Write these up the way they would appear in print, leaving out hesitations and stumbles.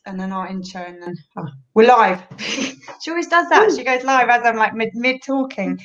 and then our intro, and then we're live. She always does that. She goes live as I'm like mid talking.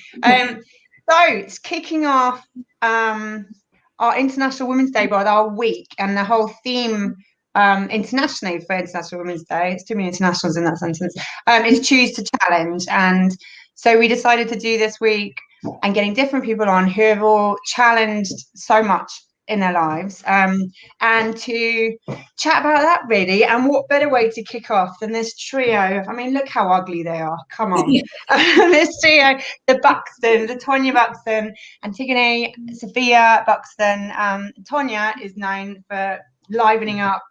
So it's kicking off our International Women's Day, but our week, and the whole theme internationally for International Women's Day, it's too many internationals in that sentence, is choose to challenge. And so we decided to do this week and getting different people on who have all challenged so much in their lives, and to chat about that really. And what better way to kick off than this trio? I mean, look how ugly they are, come on. This trio, the Buxton, the Tonia Buxton, Antigoni, Sophia Buxton. Tonia is known for livening up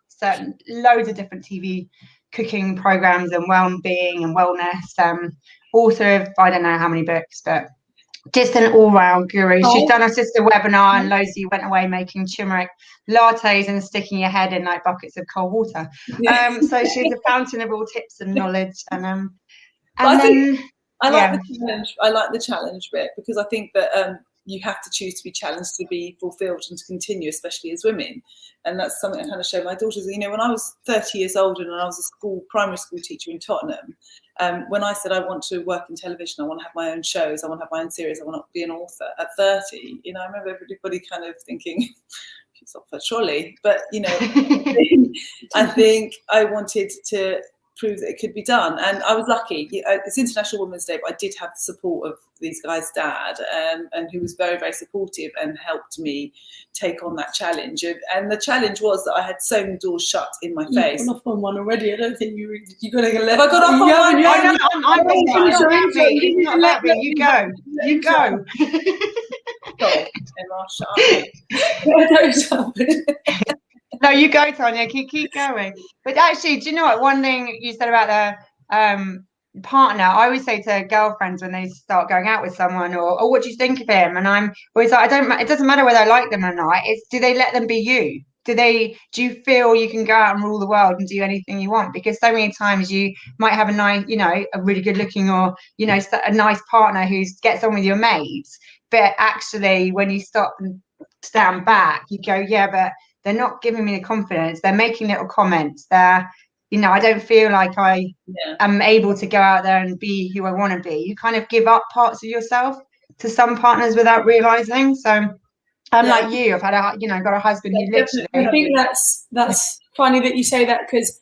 loads of different TV cooking programs and well-being and wellness, author of I don't know how many books, but just an all-round guru. She's done a Sistr webinar, and Losie went away making turmeric lattes and sticking your head in like buckets of cold water. So she's a fountain of all tips and knowledge. And I like the challenge. I like the challenge bit, because I think that you have to choose to be challenged to be fulfilled and to continue, especially as women. And that's something I kind of show my daughters. You know, when I was 30 years old and I was a primary school teacher in Tottenham, when I said I want to work in television, I want to have my own shows, I want to have my own series, I want to be an author at 30, you know, I remember everybody kind of thinking, she's off her trolley. But, you know, I think I wanted to prove that it could be done. And I was lucky. It's International Women's Day, but I did have the support of these guys' dad, and who was very, very supportive and helped me take on that challenge. And the challenge was that I had so many doors shut in my face. You've gone off on one already. I don't think you're going to let. Have I got off on one? I'm it's not about me. You go. You go. Emma, shut up. No, you go, Tonia. Keep going. But actually, do you know what? One thing you said about the partner, I always say to girlfriends when they start going out with someone, or what do you think of him? And I'm always like, it doesn't matter whether I like them or not. It's, do they let them be you? Do you feel you can go out and rule the world and do anything you want? Because so many times you might have a nice, you know, a really good looking, or, you know, a nice partner who gets on with your mates. But actually, when you stop and stand back, you go, yeah, but they're not giving me the confidence. They're making little comments. You know, I don't feel like I am able to go out there and be who I want to be. You kind of give up parts of yourself to some partners without realizing. So I'm like you. I've had got a husband who literally. I think that's funny that you say that, because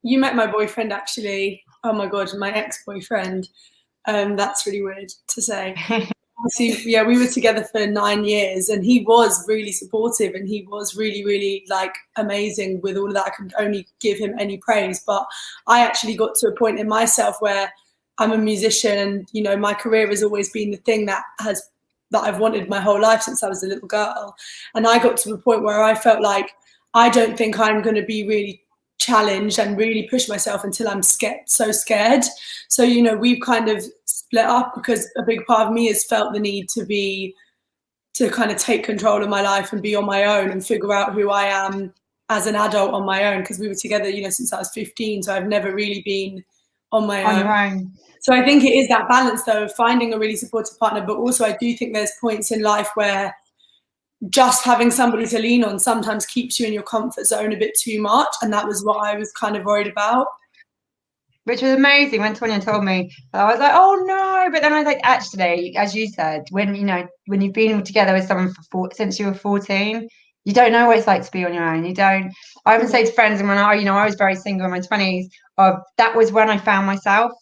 you met my boyfriend actually. Oh my God, my ex-boyfriend. That's really weird to say. So, yeah, we were together for 9 years, and he was really supportive, and he was really, really like amazing with all of that. I could only give him any praise, but I actually got to a point in myself where I'm a musician, and, you know, my career has always been the thing that I've wanted my whole life since I was a little girl. And I got to a point where I felt like I don't think I'm going to be really challenged and really push myself until I'm so scared. So, you know, we've kind of split up, because a big part of me has felt the need to kind of take control of my life and be on my own and figure out who I am as an adult on my own, because we were together, you know, since I was 15, so I've never really been on my own. So I think it is that balance though of finding a really supportive partner, but also I do think there's points in life where just having somebody to lean on sometimes keeps you in your comfort zone a bit too much, and that was what I was kind of worried about. Which was amazing when Tonia told me. I was like, oh no! But then I was like, actually, as you said, when you've been together with someone since you were 14, you don't know what it's like to be on your own. You don't. I often say to friends, and when I was very single in my 20s, that was when I found myself.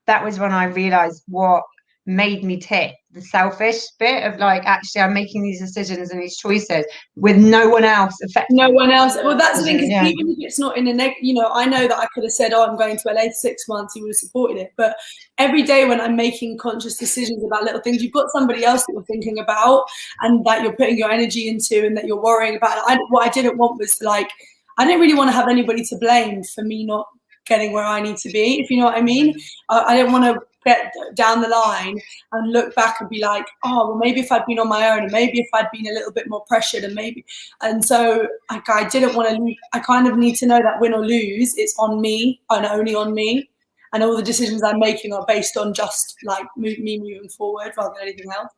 That was when I realised what made me tick, the selfish bit of like, actually I'm making these decisions and these choices with no one else affecting. No one else. Well, that's the thing, because even if it's not in a you know, I know that I could have said, oh, I'm going to LA for 6 months, he would have supported it. But every day when I'm making conscious decisions about little things, you've got somebody else that you're thinking about and that you're putting your energy into and that you're worrying about. What I didn't want was, like, I didn't really want to have anybody to blame for me not getting where I need to be, if you know what I mean. I didn't want to get down the line and look back and be like, oh, well, maybe if I'd been on my own, and maybe if I'd been a little bit more pressured, and so like, I didn't want to lose. I kind of need to know that win or lose, it's on me and only on me, and all the decisions I'm making are based on just like me moving forward rather than anything else.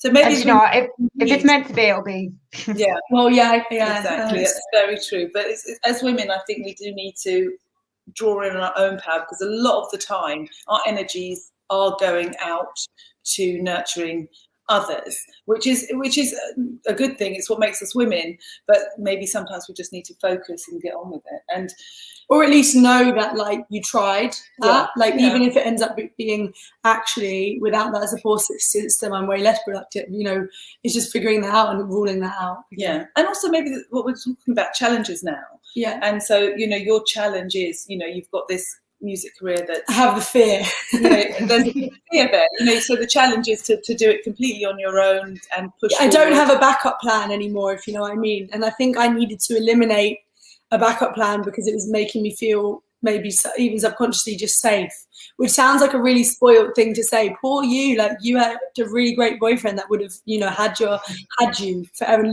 So maybe if it's meant to be, it'll be. Yeah. Well, yeah. Exactly. That's very true. But as women, I think we do need to draw in on our own power, because a lot of the time our energies are going out to nurturing others, which is a good thing. It's what makes us women. But maybe sometimes we just need to focus and get on with it, and or at least know that like you tried that. Even if it ends up being actually without that support system, I'm way less productive. It's just figuring that out and ruling that out. Yeah, and also maybe what we're talking about, challenges now. Yeah, and so your challenge is you've got this music career that I have the fear. There's a fear there. So the challenge is to do it completely on your own and push. I don't have a backup plan anymore, if you know what I mean. And I think I needed to eliminate a backup plan because it was making me feel maybe even subconsciously just safe, which sounds like a really spoiled thing to say. Poor you, like you had a really great boyfriend that would have had you forever,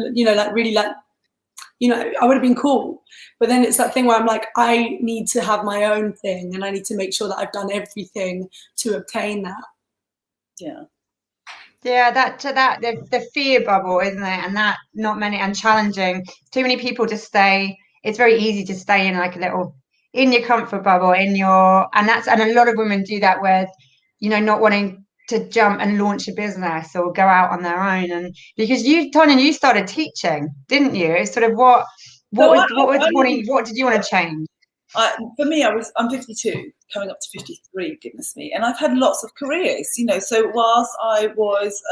I would have been cool. But then it's that thing where I'm like, I need to have my own thing, and I need to make sure that I've done everything to obtain that. Yeah, the fear bubble, isn't it? And that not many, and challenging. Too many people just stay. It's very easy to stay in like a little, in your comfort bubble, and a lot of women do that with, not wanting to jump and launch a business or go out on their own. And because Tonia, you started teaching, didn't you? Sort of what did you want to change? For me, I'm 52, coming up to 53, goodness me, and I've had lots of careers, So whilst I was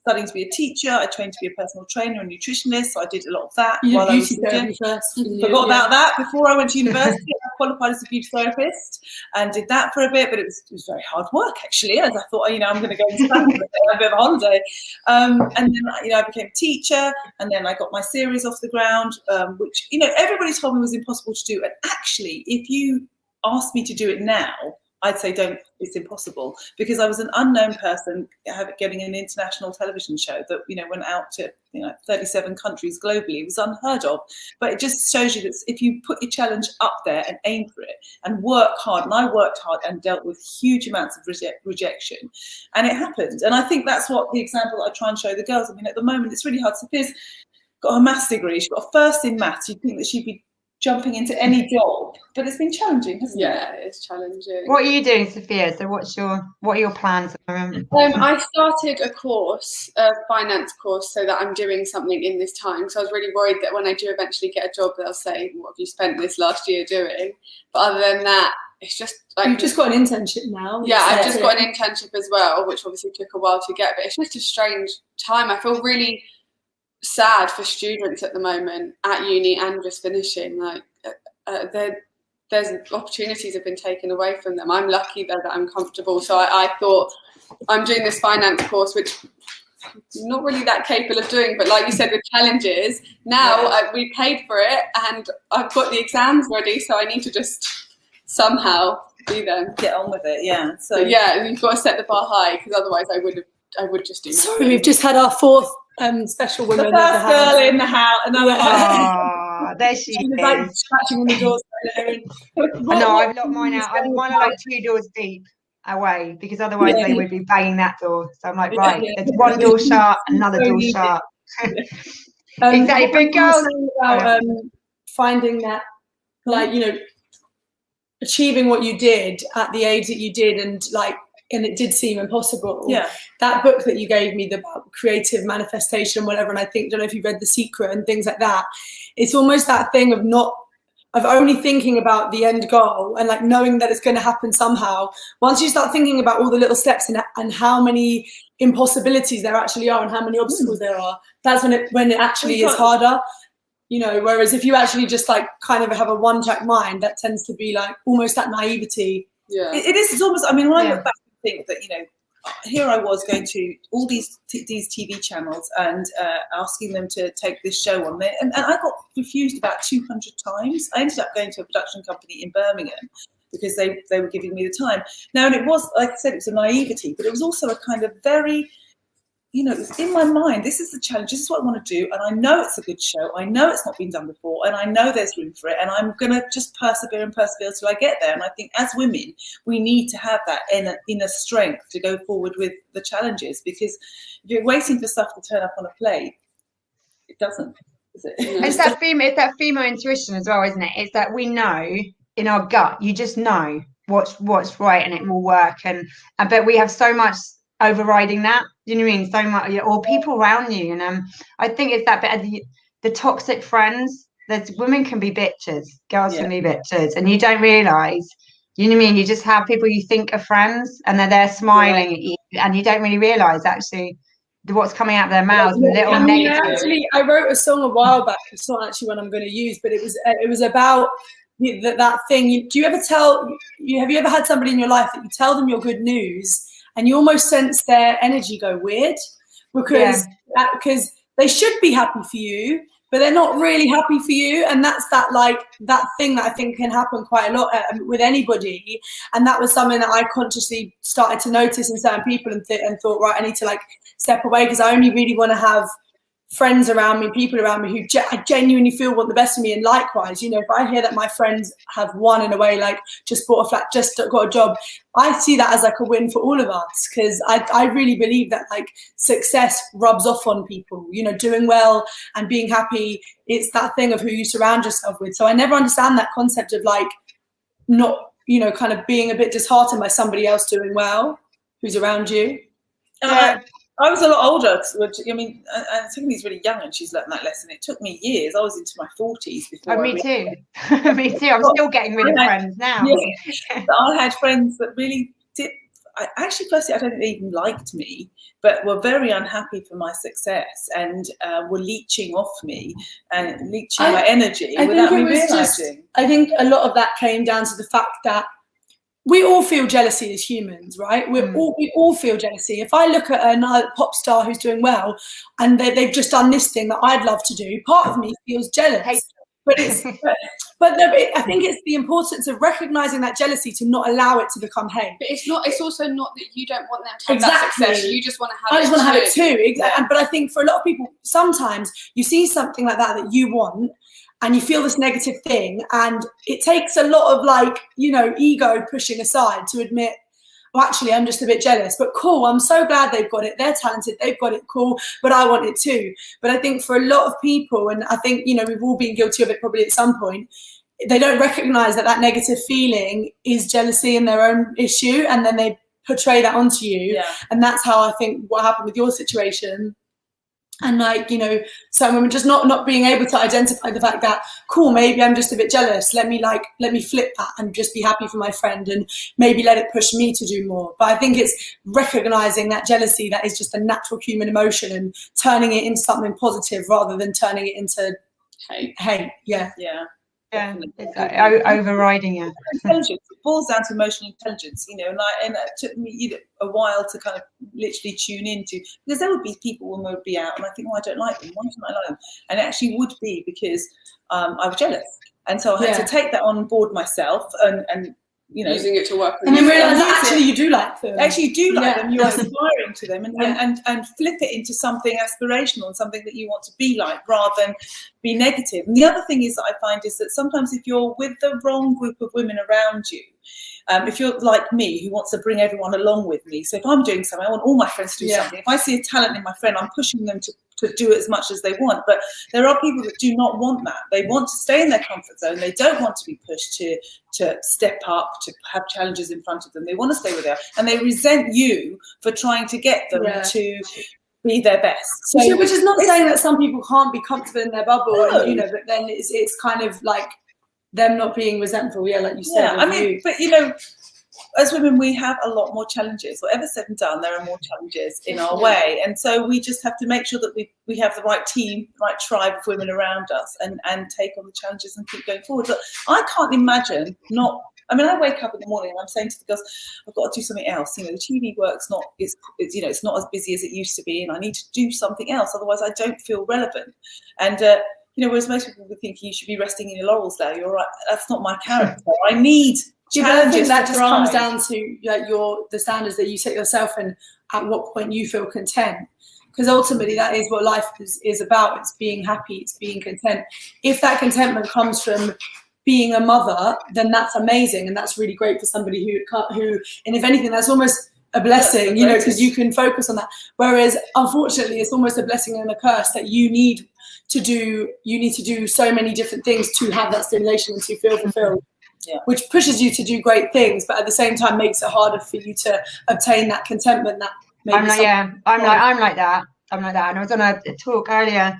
studying to be a teacher, I trained to be a personal trainer and nutritionist, so I did a lot of that. While I was forgot about that before I went to university. I qualified as a beauty therapist and did that for a bit, but it was very hard work actually. As I thought, I'm going to go and study a bit of a holiday, and then I became a teacher, and then I got my series off the ground, which everybody told me was impossible to do, and actually, if you asked me to do it now, I'd say it's impossible, because I was an unknown person getting an international television show that went out to 37 countries globally. It was unheard of. But it just shows you that if you put your challenge up there and aim for it and work hard, and I worked hard and dealt with huge amounts of rejection, and it happened. And I think that's what the example I try and show the girls. I mean, at the moment it's really hard. Sophia's got a maths degree. She's got a first in maths. You'd think that she'd be jumping into any job, but it's been challenging, hasn't it? Yeah, it's challenging. What are you doing, Sophia? So what are your plans? I started a course, a finance course, so that I'm doing something in this time. So I was really worried that when I do eventually get a job, they'll say, "What have you spent this last year doing?" But other than that, it's just like you've just got an internship now. Yeah, I've just got an internship as well, which obviously took a while to get. But it's just a strange time. I feel really sad for students at the moment at uni and just finishing. Like there's opportunities have been taken away from them. I'm lucky though that I'm comfortable, so I thought I'm doing this finance course, which I'm not really that capable of doing, but like you said, with challenges now, we paid for it and I've got the exams ready, so I need to just somehow do them, get on with it. So you've got to set the bar high, because otherwise I would just do nothing. Sorry, we've just had our fourth special woman. The first girl in the house. There she is. Like scratching on the doors. No, I've locked mine out. Mine are like 2 doors deep away, because otherwise they would be banging that door. So I'm like, right, there's one door shut, another door shut. Exactly. But girls, about finding that, achieving what you did at the age that you did, and it did seem impossible. Yeah. That book that you gave me, about creative manifestation, whatever, and I don't know if you've read The Secret and things like that. It's almost that thing of only thinking about the end goal and like knowing that it's going to happen somehow. Once you start thinking about all the little steps and how many impossibilities there actually are and how many obstacles there are, that's when it actually is harder. Whereas if you actually just like kind of have a one-track mind, that tends to be like almost that naivety. Yeah, it is. It's almost. I mean, when I look back and think that here I was going to all these TV channels and asking them to take this show on there, and I got refused about 200 times. I ended up going to a production company in Birmingham because they were giving me the time. Now, and it was, like I said, it was a naivety, but it was also a kind of very you know, in my mind, this is the challenge, this is what I want to do, and I know it's a good show, I know it's not been done before, and I know there's room for it, and I'm going to just persevere till I get there. And I think as women, we need to have that inner strength to go forward with the challenges, because if you're waiting for stuff to turn up on a plate, it doesn't, is it? It's that female intuition as well, isn't it? It's that we know in our gut, you just know what's right and it will work, and but we have so much overriding that, you know what I mean, so much, or people around you, and I think it's that bit of the toxic friends. That women can be bitches, girls can be bitches, and you don't realize, you know what I mean, you just have people you think are friends and they're there smiling at you, and you don't really realize actually what's coming out of their mouths, and little negative. I wrote a song a while back. It's not actually one I'm going to use, but it was about that thing. Do you ever have you ever had somebody in your life that you tell them your good news and you almost sense their energy go weird, because they should be happy for you, but they're not really happy for you? And that's that thing that I think can happen quite a lot with anybody. And that was something that I consciously started to notice in certain people, and thought, right, I need to step away, because I only really want to have friends around me, people around me who I genuinely feel want the best for me. And likewise, you know, if I hear that my friends have won in a way, like just bought a flat, just got a job, I see that as a win for all of us, because I really believe that success rubs off on people, you know, doing well and being happy. It's that thing of who you surround yourself with. So I never understand that concept of not, you know, kind of being a bit disheartened by somebody else doing well who's around you. I was a lot older, which, I mean, and Tiffany's really young and she's learned that lesson. It took me years. I was into my 40s before. Me too. Me too. I'm still getting rid of friends now. Yeah. I had friends that really did. Firstly, I don't think they even liked me, but were very unhappy for my success, and were leeching off me and leeching my energy without me realising. I think a lot of that came down to the fact that we all feel jealousy as humans, right? We all feel jealousy. If I look at another pop star who's doing well and they've just done this thing that I'd love to do, part of me feels jealous. But I think it's the importance of recognizing that jealousy to not allow it to become hate. But it's also not that you don't want them to have that success. You just want to have it. I just want to have it too. Exactly. Yeah. But I think for a lot of people, sometimes you see something like that you want, and you feel this negative thing, and it takes a lot of ego pushing aside to admit, well, actually, I'm just a bit jealous, but cool, I'm so glad they've got it. They're talented, they've got it, cool, but I want it too. But I think for a lot of people, and I think, you know, we've all been guilty of it probably at some point, they don't recognize that negative feeling is jealousy and their own issue, and then they portray that onto you. Yeah. And that's how I think what happened with your situation. And some women just not being able to identify the fact that, cool, maybe I'm just a bit jealous. Let me flip that and just be happy for my friend, and maybe let it push me to do more. But I think it's recognizing that jealousy, that is just a natural human emotion, and turning it into something positive rather than turning it into hate. Yeah. It's overriding it. Intelligence. It boils down to emotional intelligence, you know, and it took me a while to kind of literally tune into, because there would be people when we would be out and I think, I don't like them. Why don't I like them? And it actually would be because I was jealous, and so I had to take that on board myself and you know, using it to work with, and then realize that actually you do like them. Actually, you do like them. You're aspiring to them, and flip it into something aspirational and something that you want to be like, rather than be negative. And the other thing is that I find is that sometimes if you're with the wrong group of women around you, if you're like me, who wants to bring everyone along with me, so if I'm doing something, I want all my friends to do something. If I see a talent in my friend, I'm pushing them to do as much as they want. But there are people that do not want that. They want to stay in their comfort zone. They don't want to be pushed to step up, to have challenges in front of them. They want to stay where they are, and they resent you for trying to get them to be their best. So, which is not saying that some people can't be comfortable in their bubble, and, you know, but then it's kind of like them not being resentful, like you said. I mean, but you know, as women, we have a lot more challenges. Whatever said and done, there are more challenges in our way, and so we just have to make sure that we have the right team, right tribe of women around us, and take on the challenges and keep going forward. But I can't imagine not. I mean, I wake up in the morning and I'm saying to the girls, I've got to do something else. You know, the TV work's not, it's not as busy as it used to be, and I need to do something else. Otherwise, I don't feel relevant. And you know, whereas most people would think you should be resting in your laurels now. You're right. That's not my character. I need challenges. I think that just comes down to the standards that you set yourself and at what point you feel content. because ultimately that is what life is about. It's being happy, it's being content. If that contentment comes from being a mother, then that's amazing, and that's really great for somebody who, and if anything, that's almost a blessing, you know, because you can focus on that. Whereas, unfortunately, it's almost a blessing and a curse that you need to do so many different things to have that stimulation and to feel fulfilled. Yeah. Which pushes you to do great things, but at the same time makes it harder for you to obtain that contentment. That I'm like that. And I was on a talk earlier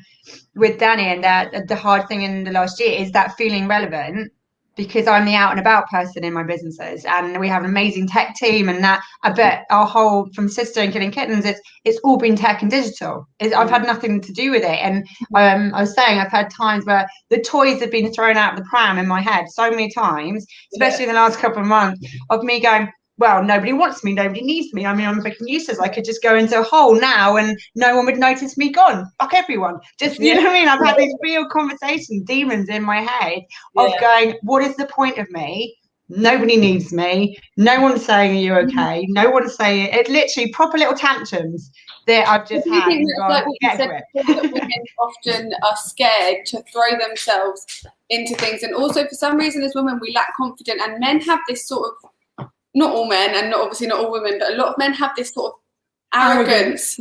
with Danny, and that the hard thing in the last year is that feeling relevant, because I'm the out and about person in my businesses, and we have an amazing tech team, and that I bet our whole, from Sistr and Killing Kittens, it's all been tech and digital. I've had nothing to do with it. And I was saying, I've had times where the toys have been thrown out of the pram in my head so many times, especially in the last couple of months, of me going, well, nobody wants me, nobody needs me. I mean, I'm freaking useless. I could just go into a hole now and no one would notice me gone. Fuck everyone. Just, you know what I mean? I've had these real conversations, demons in my head of going, what is the point of me? Nobody needs me. No one's saying, are you okay? No one's saying it. Literally proper little tantrums that I've just had. Like what you said, that women often are scared to throw themselves into things. And also for some reason as women, we lack confidence, and men have this sort of, not all men, and obviously not all women, but a lot of men have this sort of arrogance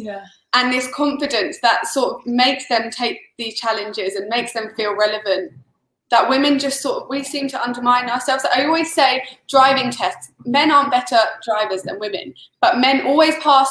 and this confidence that sort of makes them take these challenges and makes them feel relevant, that women just sort of, we seem to undermine ourselves. I always say driving tests, men aren't better drivers than women, but men always pass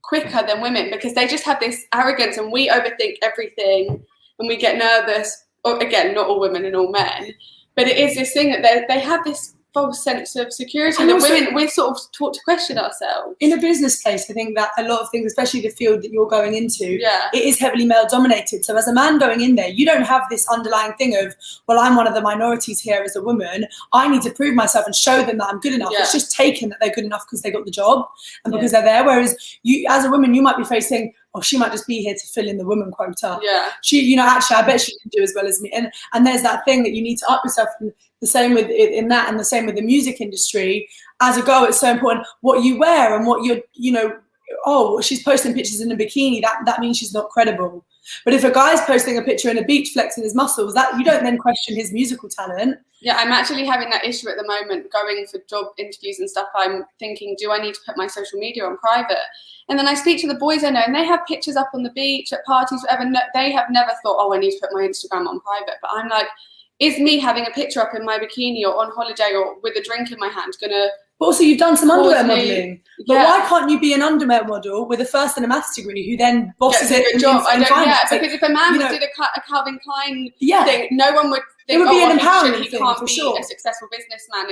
quicker than women because they just have this arrogance, and we overthink everything and we get nervous. Or, again, not all women and all men, but it is this thing that they have this false sense of security, and that women, we're sort of taught to question ourselves. In a business place, I think that a lot of things, especially the field that you're going into, it is heavily male dominated. So as a man going in there, you don't have this underlying thing of, well, I'm one of the minorities here as a woman, I need to prove myself and show them that I'm good enough. It's just taken that they're good enough because they got the job and because they're there. Whereas you, as a woman, you might be facing, oh, she might just be here to fill in the woman quota. She, you know, actually, I bet she can do as well as me. And there's that thing that you need to up yourself. And the same with in that, and the same with the music industry. As a girl, it's so important what you wear and what you're, you know, oh, she's posting pictures in a bikini. That means she's not credible. But if a guy's posting a picture in a beach flexing his muscles, that you don't then question his musical talent. Yeah, I'm actually having that issue at the moment, going for job interviews and stuff. I'm thinking, do I need to put my social media on private? And then I speak to the boys I know, and they have pictures up on the beach, at parties, whatever. No, they have never thought, oh, I need to put my Instagram on private. But I'm like, is me having a picture up in my bikini or on holiday or with a drink in my hand gonna... But also you've done some underwear modelling. But why can't you be an underwear model with a first and a maths degree who then bosses it? Job. Because if a man did a Calvin Klein thing, no one would think, it would be an empowering he can't be a successful businessman.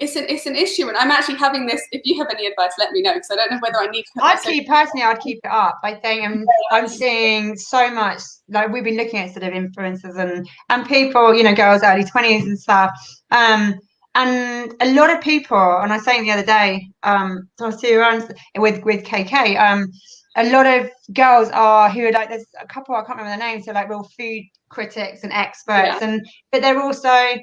It's an issue, and I'm actually having this. If you have any advice, let me know, because I don't know whether I need to. I'd keep it up. I think I'm seeing so much. Like, we've been looking at sort of influencers and people, you know, girls early 20s and stuff. And a lot of people, and I was saying the other day, I was around with KK. A lot of girls who are like, there's a couple, I can't remember their names, they're like real food critics and experts, but they're also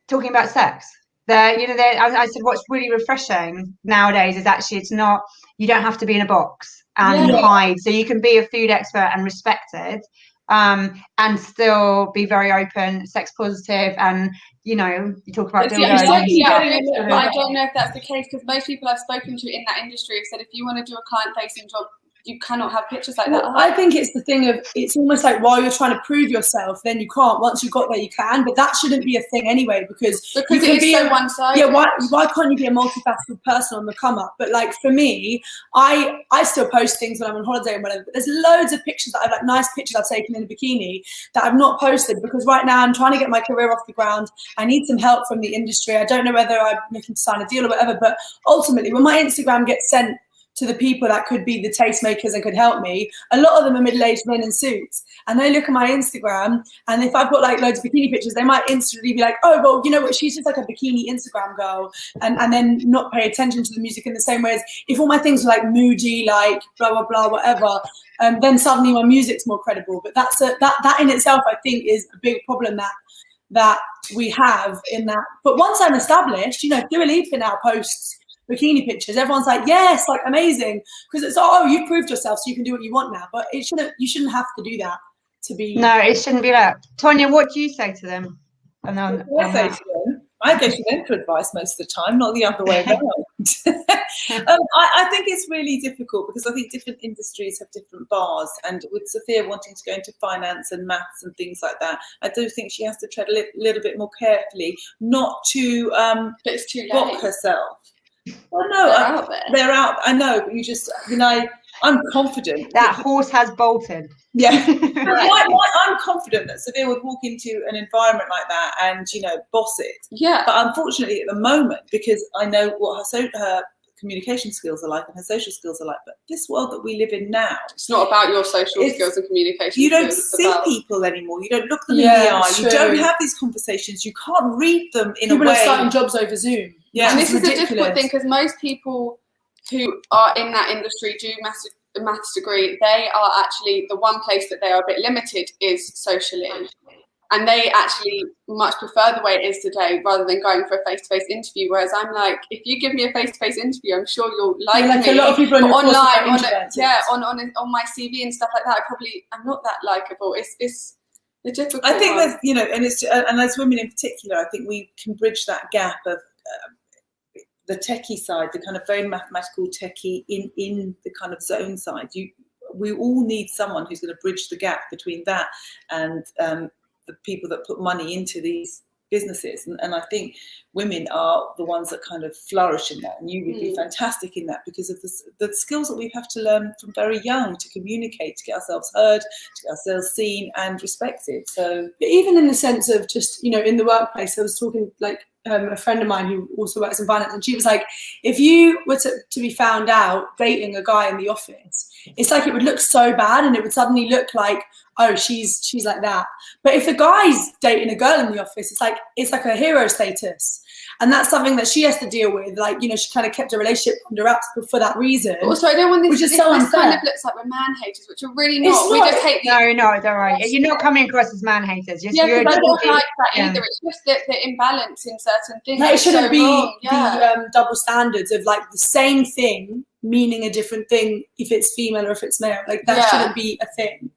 talking about sex. I said what's really refreshing nowadays is actually it's not, you don't have to be in a box and hide, so you can be a food expert and respected, and still be very open, sex positive, and you know, you talk about but I don't know if that's the case, because most people I've spoken to in that industry have said if you want to do a client-facing job, you cannot have pictures like that. I think it's the thing of, it's almost like while you're trying to prove yourself, then you can't. Once you've got there, you can, but that shouldn't be a thing anyway, because you can be so one-sided. Yeah, why can't you be a multifaceted person on the come up? But like for me, I still post things when I'm on holiday and whatever, but there's loads of pictures that I've like nice pictures I've taken in a bikini that I've not posted, because right now I'm trying to get my career off the ground. I need some help from the industry. I don't know whether I'm looking to sign a deal or whatever, but ultimately when my Instagram gets sent to the people that could be the tastemakers and could help me, a lot of them are middle-aged men in suits, and they look at my Instagram, and if I've got like loads of bikini pictures, they might instantly be like, oh, well, you know what, she's just like a bikini Instagram girl, and then not pay attention to the music in the same way as if all my things were like moody, like blah blah blah whatever, then suddenly my music's more credible. But that in itself, I think, is a big problem that we have in that. But once I'm established, you know, Dua Lipa now posts bikini pictures, everyone's like, yes, like amazing, because it's oh, you've proved yourself, so you can do what you want now. But you shouldn't have to do that to be. No, it shouldn't be that. Tonia, what do you say to them? And then I go to them for advice most of the time, not the other way around. I think it's really difficult because I think different industries have different bars, and with Sophia wanting to go into finance and maths and things like that, I do think she has to tread a little bit more carefully, not to block herself. Well, no, they're out. I know, but you just, I'm confident that horse has bolted. Yeah, I'm confident that Sophia would walk into an environment like that and boss it. Yeah. But unfortunately, at the moment, because I know what her communication skills are like and her social skills are like, but this world that we live in now, it's not about your social skills and communication. You don't see people anymore. You don't look them in the eye. You don't have these conversations. You can't read them in a way. People are starting jobs over Zoom. Yeah, and this is a difficult thing because most people who are in that industry do a maths degree. They are actually the one place that they are a bit limited is socially, and they actually much prefer the way it is today rather than going for a face-to-face interview. Whereas I'm like, if you give me a face-to-face interview, I'm sure you'll like me. A lot of people on online, on my CV and stuff like that. I'm not that likable. It's the difficult. I think that and as women in particular, I think we can bridge that gap of. The techie side, the kind of very mathematical techie in the kind of zone side. We all need someone who's going to bridge the gap between that and the people that put money into these businesses. And I think women are the ones that kind of flourish in that. And you would be fantastic in that because of the skills that we have to learn from very young to communicate, to get ourselves heard, to get ourselves seen and respected. So even in the sense of just, in the workplace, I was talking a friend of mine who also works in finance, and she was like, if you were to be found out dating a guy in the office, it's like it would look so bad and it would suddenly look like, oh, she's like that. But if a guy's dating a girl in the office, it's like a hero status. And that's something that she has to deal with. She kind of kept a relationship under wraps for that reason. Also, I don't want this, which is so unfair. This kind of looks like we're man haters, which are really not. We just hate No, don't worry. You're not coming across as man haters. I don't like that either. It's just the imbalance in certain things. It shouldn't be the double standards of the same thing meaning a different thing if it's female or if it's male. That shouldn't be a thing.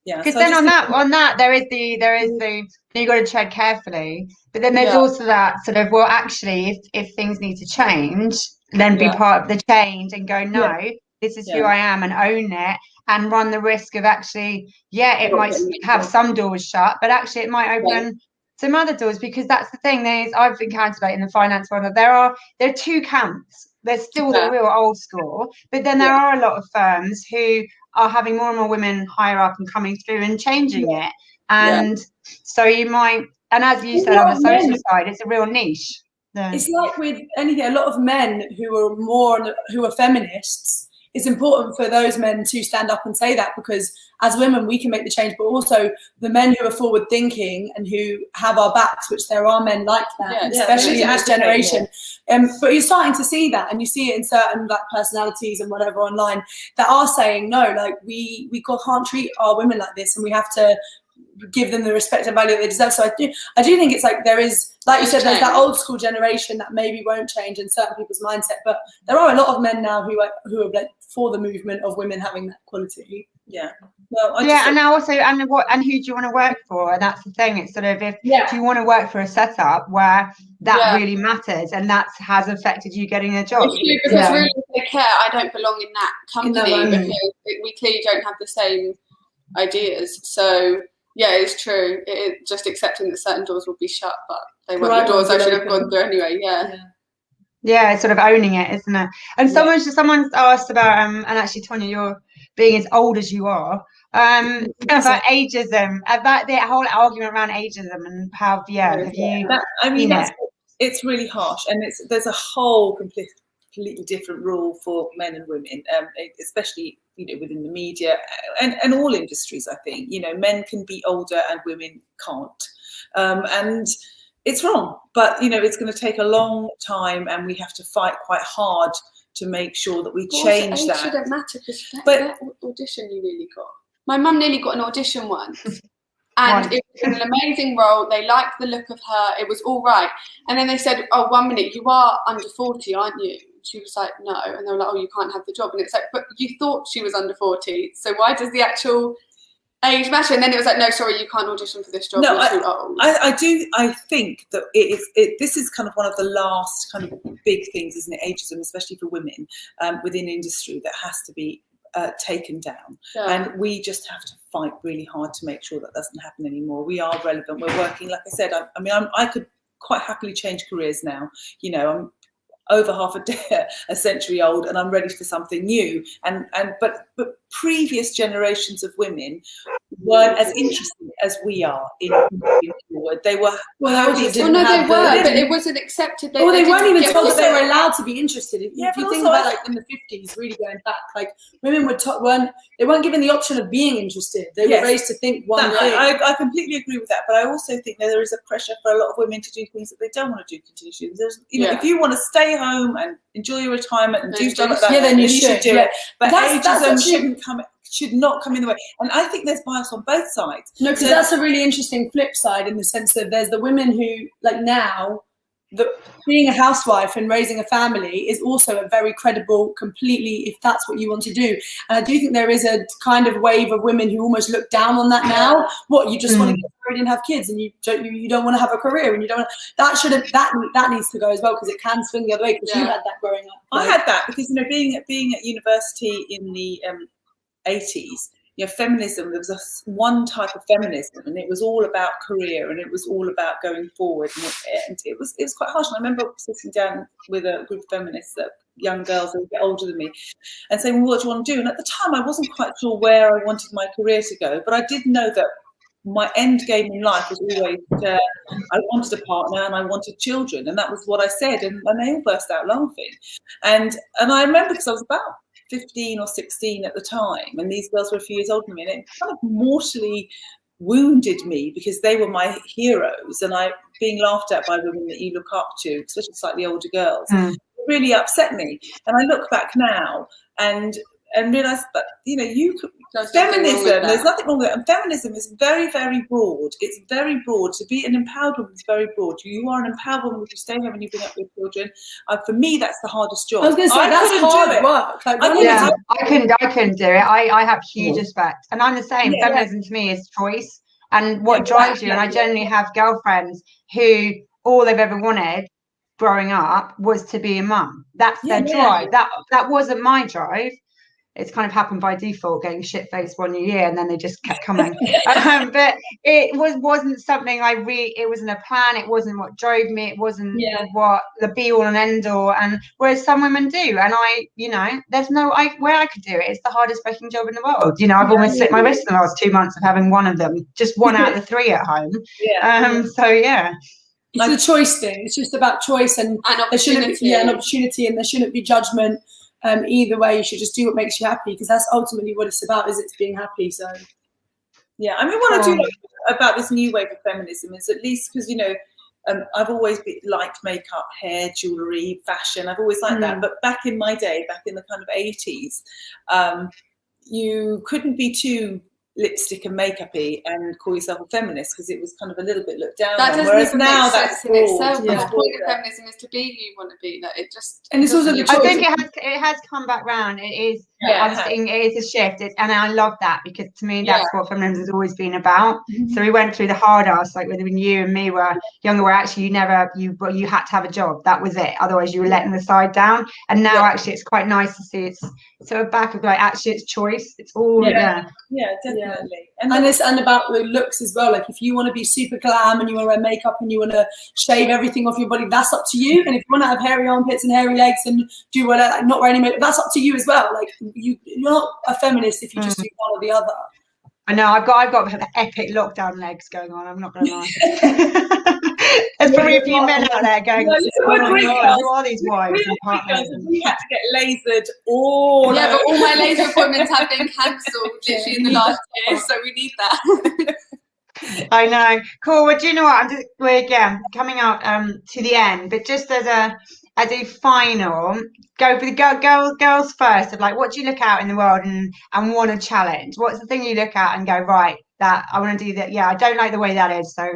Yeah, because then on that there is the you got to tread carefully, but then there's also that sort of, well, actually if things need to change, then be part of the change and go, no, this is who I am, and own it, and run the risk of actually it might have some doors shut, but actually it might open some other doors. Because that's the thing, I've encountered in the finance world that there are two camps. There's still the real old school, but then there are a lot of firms who are having more and more women higher up and coming through and changing it. And so you might, and as you said, on the social side, it's a real niche. It's like with anything, a lot of men who are feminists, it's important for those men to stand up and say that, because as women we can make the change, but also the men who are forward thinking and who have our backs, which there are men like that, especially in this generation. But you're starting to see that, and you see it in certain personalities and whatever online that are saying, no, we can't treat our women like this, and we have to give them the respect and value that they deserve. So I do think it's there is, like you said, there's that old school generation that maybe won't change in certain people's mindset, but there are a lot of men now who are for the movement of women having that quality. Yeah. Well, and who do you want to work for? And that's the thing. It's sort of, do you want to work for a setup where that really matters and that has affected you getting a job? Because really, if they care, I don't belong in that company because we clearly don't have the same ideas. So it's true. It's just accepting that certain doors will be shut, but they weren't the doors I should have gone through anyway. Yeah, it's sort of owning it, isn't it? And someone's asked about and actually, Tonia, you're being as old as you are, about ageism, about the whole argument around ageism, and how have you? It's really harsh, and there's a whole completely different rule for men and women, especially within the media and all industries. I think men can be older and women can't, and it's wrong. But it's going to take a long time, and we have to fight quite hard to make sure that we change that. It shouldn't matter, because that audition you nearly got. My mum nearly got an audition once. And it was an amazing role. They liked the look of her. It was all right. And then they said, oh, 1 minute, you are under 40, aren't you? She was like, no. And they were like, oh, you can't have the job. And it's like, but you thought she was under 40. So why does the actual age matter? And then it was like, no, sorry, you can't audition for this job. No, you're too old. I think that this is kind of one of the last kind of big things, isn't it? Ageism, especially for women within industry, that has to be taken down. Yeah. And we just have to fight really hard to make sure that doesn't happen anymore. We are relevant. We're working, like I said, I could quite happily change careers now. You know, I'm over half a century old, and I'm ready for something new. But previous generations of women weren't as interested as we are in moving forward. They were but it wasn't accepted. They weren't even told that they were allowed to be interested. If you think about like in the 50s, really going back, like women weren't given the option of being interested. They were raised to think one thing. I completely agree with that, but I also think that there is a pressure for a lot of women to do things that they don't want to do continuously. If you want to stay home and enjoy your retirement and do stuff like that, then you should do it. But ageism should not come in the way. And I think there's bias on both sides. No, because that's a really interesting flip side, in the sense that there's the women who, like now, being a housewife and raising a family is also a very credible, completely, if that's what you want to do. And I do think there is a kind of wave of women who almost look down on that now. What, you just want to get married and have kids, and you don't want to have a career, and you don't. That needs to go as well, because it can swing the other way. Because you had that growing up. I had that because being at university in the 80s. Feminism, there was one type of feminism, and it was all about career, and it was all about going forward, and it was quite harsh. And I remember sitting down with a group of feminists, young girls a bit older than me, and saying, well, what do you want to do? And at the time I wasn't quite sure where I wanted my career to go, but I did know that my end game in life was always I wanted a partner and I wanted children, and that was what I said, and they all burst out laughing. And I remember, because I was about 15 or 16 at the time, and these girls were a few years older than me, and it kind of mortally wounded me, because they were my heroes, and I being laughed at by women that you look up to, especially slightly older girls, it really upset me. And I look back now and realise that feminism, there's nothing wrong with it, and feminism is very, very broad. It's very broad. To be an empowered woman is very broad. You are an empowered woman if you stay home and you bring up your children. For me, that's the hardest job. I was going to say, that's hard work. I couldn't do it. I have huge respect, and I'm the same. Feminism to me is choice and what drives you. And I generally have girlfriends who all they've ever wanted growing up was to be a mum. That's their drive. That wasn't my drive. It's kind of happened by default, getting shit-faced 1 year, and then they just kept coming. But it wasn't something it wasn't a plan. It wasn't what drove me. It wasn't what the be-all and end-all. And whereas some women do, and there's no where I could do it. It's the hardest fucking job in the world. I've almost slit my wrist in the last 2 months of having one of them, just one out of the 3 at home. It's a choice thing. It's just about choice, and there shouldn't be an opportunity, and there shouldn't be judgment. Either way, you should just do what makes you happy, because that's ultimately what it's about, is it's being happy. So what I do like about this new wave of feminism is, at least because I've always liked makeup, hair, jewelry, fashion. I've always liked that. But back in my day, back in the kind of 80s, you couldn't be too lipstick and makeup-y and call yourself a feminist, because it was kind of a little bit looked down on. Whereas now that's broad. The point of feminism is to be who you want to be. That it just, and it's also the choice. I think it has come back round. It is. It is a shift, and I love that, because to me that's what feminism has always been about. So we went through the hard ass, like when you and me were younger, where actually you had to have a job. That was it. Otherwise you were letting the side down. And now actually it's quite nice to see it's sort of back of like, actually it's choice. It's all definitely. And it's about the looks as well. Like if you want to be super glam and you want to wear makeup and you want to shave everything off your body, that's up to you. And if you want to have hairy armpits and hairy legs and do whatever, like not wear any makeup, that's up to you as well. Like you're not a feminist if you just do one or the other. I know I've got epic lockdown legs going on. I'm not going to lie. There's probably a few men out there going, who are these wives and partners? We had to get lasered all. Yeah, but all my laser appointments have been cancelled literally in the last year, so we need that. I know. Cool. Well, do you know what? We're again coming out to the end, but just as a final, go for the girls first. Of like, what do you look out in the world and want to challenge? What's the thing you look at and go, right, that. I want to do that. Yeah, I don't like the way that is. So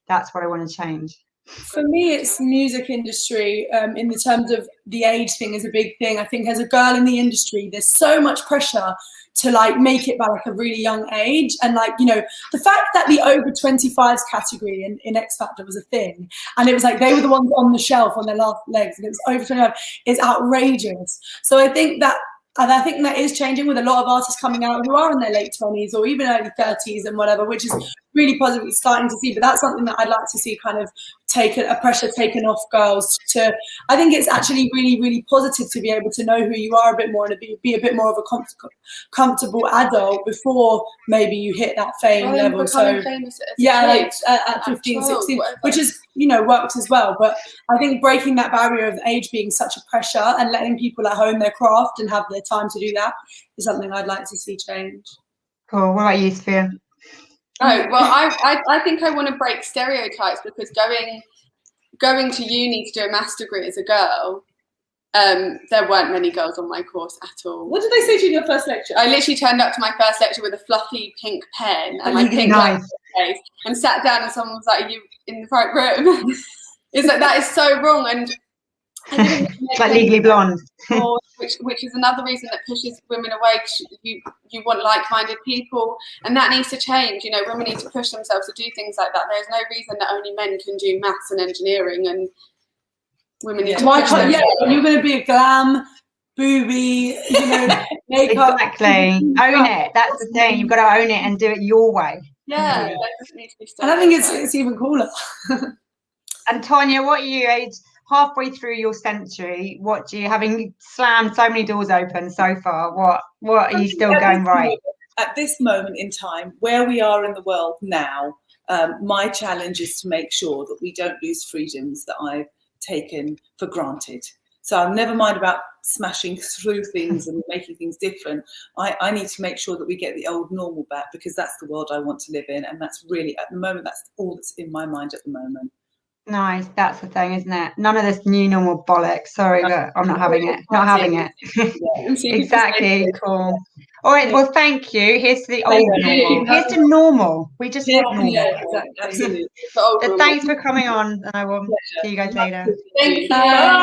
that's what I want to change. For me, it's music industry. In the terms of the age thing is a big thing. I think as a girl in the industry, there's so much pressure to like make it by like a really young age, and like, you know, the fact that the over 25s category in X Factor was a thing, and it was like they were the ones on the shelf on their last legs, and it was over 25, is outrageous. So I think that is changing with a lot of artists coming out who are in their late 20s or even early 30s and whatever, which is really positive, starting to see. But that's something that I'd like to see kind of a pressure taken off girls. I think it's actually really, really positive to be able to know who you are a bit more and be a bit more of a comfortable adult before maybe you hit that fame level. So yeah, like at 15, 16, which is, you know, works as well. But I think breaking that barrier of age being such a pressure and letting people at home their craft and have their time to do that is something I'd like to see change. Cool. What about you, Sophia? Oh, well, I think I want to break stereotypes, because going to uni to do a maths degree as a girl, there weren't many girls on my course at all. What did they say to you in your first lecture? I literally turned up to my first lecture with a fluffy pink pen and my pink face, and sat down, and someone was like, "Are you in the right room?" It's like, that is so wrong. And I didn't it's like Legally Blonde. which is another reason that pushes women away, because you want like-minded people, and that needs to change. You know, women need to push themselves to do things like that. There's no reason that only men can do maths and engineering, and women need to push themselves. Yeah, you're going to be a glam, booby, you know, makeup. Exactly. Own it. That's the thing. You've got to own it and do it your way. Yeah, that doesn't need to be and I think it's even cooler. And Tonia, what are you, age halfway through your century? What do you, having slammed so many doors open so far, what are you still going right? At this moment in time, where we are in the world now, my challenge is to make sure that we don't lose freedoms that I've taken for granted. So I'm never mind about smashing through things and making things different. I need to make sure that we get the old normal back, because that's the world I want to live in. And that's really, at the moment, that's all that's in my mind at the moment. Nice, that's the thing, isn't it? None of this new normal bollocks. Sorry, but I'm not having it. Not having it. Exactly. Cool. All right. Well, thank you. Here's to the old normal. Here's to normal. We just want normal. Yeah, exactly. Absolutely. But thanks for coming on, and I will see you guys later. Thank you. Bye.